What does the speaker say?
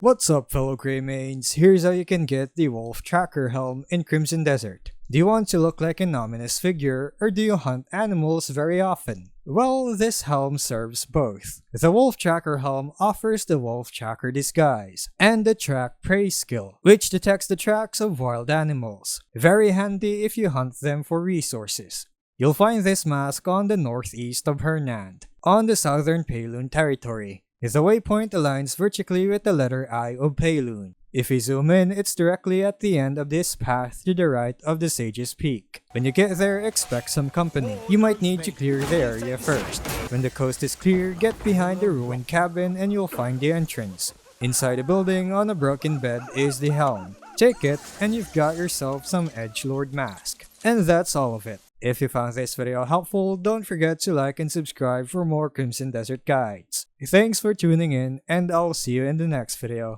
What's up, fellow Greymanes? Here's how you can get the Wolf Tracker Helm in Crimson Desert. Do you want to look like an ominous figure, or do you hunt animals very often? Well, this helm serves both. The Wolf Tracker Helm offers the Wolf Tracker disguise, and the Track Prey skill, which detects the tracks of wild animals. Very handy if you hunt them for resources. You'll find this mask on the northeast of Hernand, on the southern Payloon territory. The waypoint aligns vertically with the letter I of Payloon. If you zoom in, it's directly at the end of this path to the right of the Sage's Peak. When you get there, expect some company. You might need to clear the area first. When the coast is clear, get behind the ruined cabin and you'll find the entrance. Inside the building, on a broken bed, is the helm. Take it, and you've got yourself some edgelord mask. And that's all of it. If you found this video helpful, don't forget to like and subscribe for more Crimson Desert guides. Thanks for tuning in, and I'll see you in the next video.